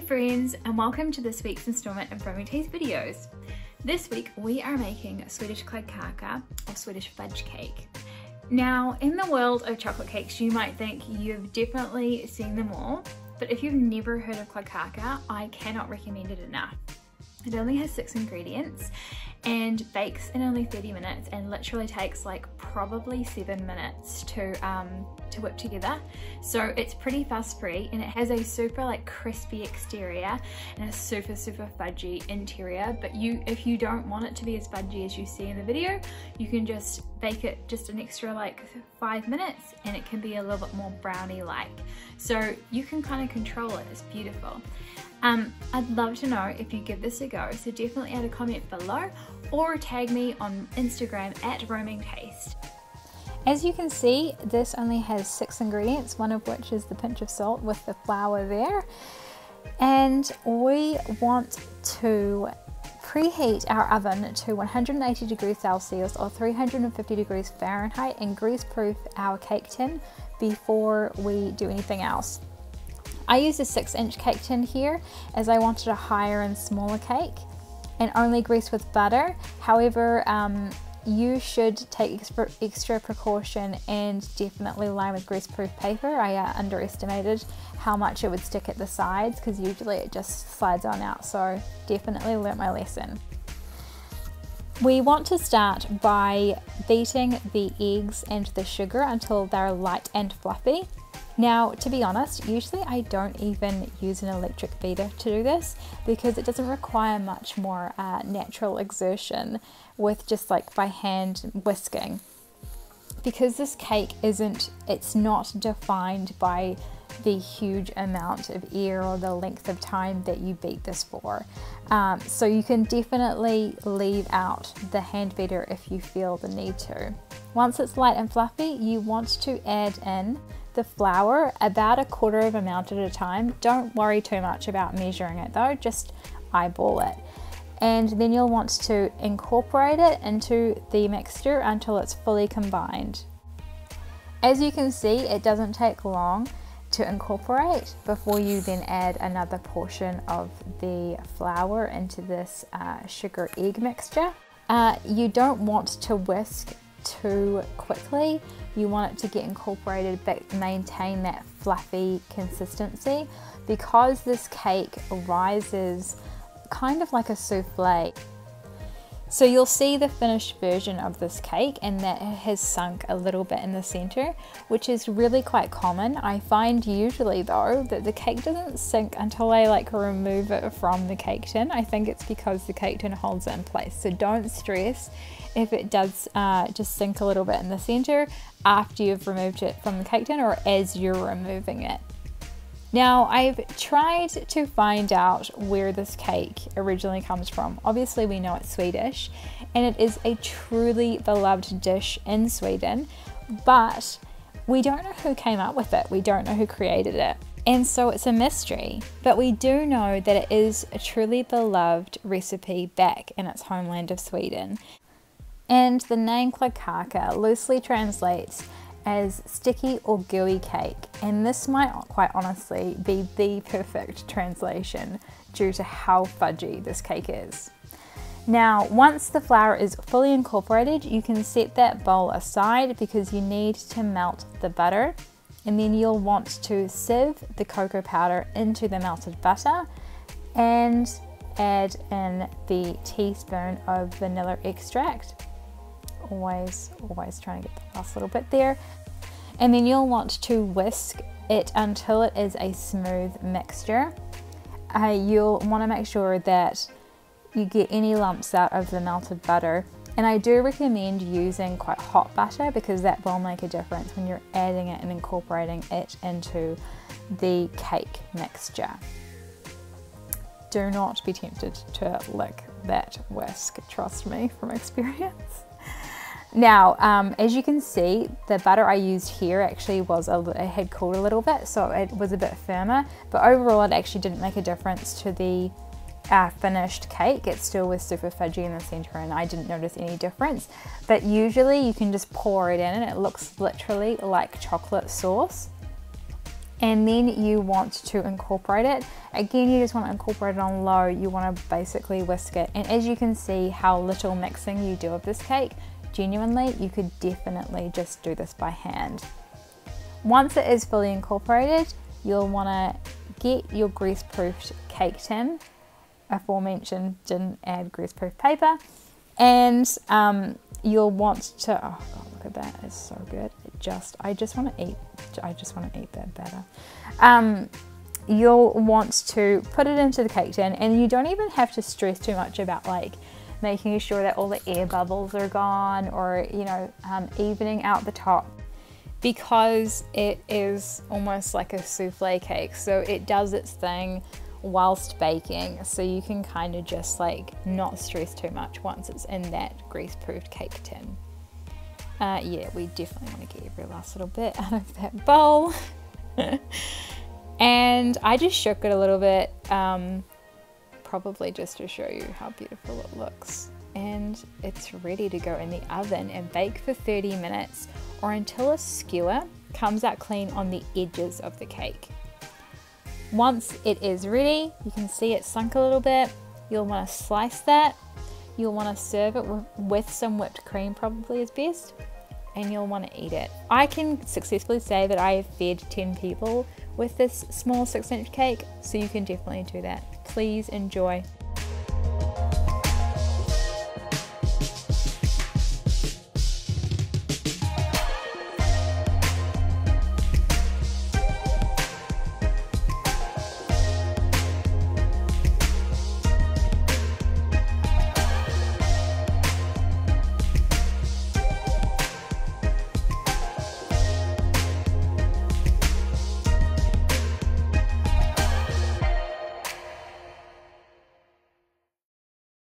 friends, and welcome to this week's installment of Roaming Taste videos. This week we are making Swedish Kladdkaka or Swedish Fudge Cake. Now, in the world of chocolate cakes, you might think you've definitely seen them all, but if you've never heard of Kladdkaka, I cannot recommend it enough. It only has 6 ingredients and bakes in only 30 minutes and literally takes like probably 7 minutes to whip together. So it's pretty fuss free, and it has a super like crispy exterior and a super fudgy interior. But if you don't want it to be as fudgy as you see in the video, you can just bake it just an extra like 5 minutes and it can be a little bit more brownie like. So you can kind of control it. It's beautiful. I'd love to know if you give this a go, so definitely add a comment below or tag me on Instagram at Roaming Taste. As you can see, this only has 6 ingredients, one of which is the pinch of salt with the flour there. And we want to preheat our oven to 180 degrees Celsius or 350 degrees Fahrenheit and greaseproof our cake tin before we do anything else. I used a 6-inch cake tin here as I wanted a higher and smaller cake, and only grease with butter. However, you should take extra precaution and definitely line with greaseproof paper. I underestimated how much it would stick at the sides because usually it just slides on out, so definitely learnt my lesson. We want to start by beating the eggs and the sugar until they're light and fluffy. Now, to be honest, usually I don't even use an electric beater to do this because it doesn't require much more natural exertion with just like by hand whisking. Because this cake it's not defined by the huge amount of air or the length of time that you beat this for. So you can definitely leave out the hand beater if you feel the need to. Once it's light and fluffy, you want to add in the flour about 1/4 amount at a time. Don't worry too much about measuring it though, just eyeball it. And then you'll want to incorporate it into the mixture until it's fully combined. As you can see, it doesn't take long to incorporate before you then add another portion of the flour into this sugar egg mixture. You don't want to whisk too quickly. You want it to get incorporated but maintain that fluffy consistency because this cake rises kind of like a souffle. So you'll see the finished version of this cake and that it has sunk a little bit in the center, which is really quite common. I find usually though that the cake doesn't sink until I like remove it from the cake tin. I think it's because the cake tin holds it in place. So don't stress if it does just sink a little bit in the center after you've removed it from the cake tin or as you're removing it. Now, I've tried to find out where this cake originally comes from. Obviously we know it's Swedish and it is a truly beloved dish in Sweden, but we don't know who came up with it. We don't know who created it. And so it's a mystery, but we do know that it is a truly beloved recipe back in its homeland of Sweden. And the name Kladdkaka loosely translates as sticky or gooey cake, and this might quite honestly be the perfect translation due to how fudgy this cake is. Now, once the flour is fully incorporated, you can set that bowl aside because you need to melt the butter, and then you'll want to sieve the cocoa powder into the melted butter and add in the teaspoon of vanilla extract. Always trying to get the last little bit there. And then you'll want to whisk it until it is a smooth mixture. You'll want to make sure that you get any lumps out of the melted butter. And I do recommend using quite hot butter because that will make a difference when you're adding it and incorporating it into the cake mixture. Do not be tempted to lick that whisk, trust me from experience. Now, as you can see, the butter I used here actually it had cooled a little bit, so it was a bit firmer, but overall it actually didn't make a difference to the finished cake. It still was super fudgy in the center and I didn't notice any difference, but usually you can just pour it in and it looks literally like chocolate sauce. and then you want to incorporate it. Again, you just want to incorporate it on low. You want to basically whisk it. And as you can see how little mixing you do of this cake, genuinely, you could definitely just do this by hand. Once it is fully incorporated, you'll want to get your greaseproof cake tin. Aforementioned, didn't add greaseproof paper. And you'll want to, oh god, look at that, it's so good. I just want to eat that batter. You'll want to put it into the cake tin, and you don't even have to stress too much about like making sure that all the air bubbles are gone, or you know, evening out the top, because it is almost like a souffle cake, so it does its thing whilst baking, so you can kind of just like not stress too much once it's in that grease-proofed cake tin. Yeah, we definitely want to get every last little bit out of that bowl. And I just shook it a little bit, probably just to show you how beautiful it looks. And it's ready to go in the oven and bake for 30 minutes or until a skewer comes out clean on the edges of the cake. Once it is ready, you can see it sunk a little bit. You'll want to slice that. You'll want to serve it with some whipped cream, probably is best, and you'll want to eat it. I can successfully say that I have fed 10 people with this small 6-inch cake, so you can definitely do that. Please enjoy.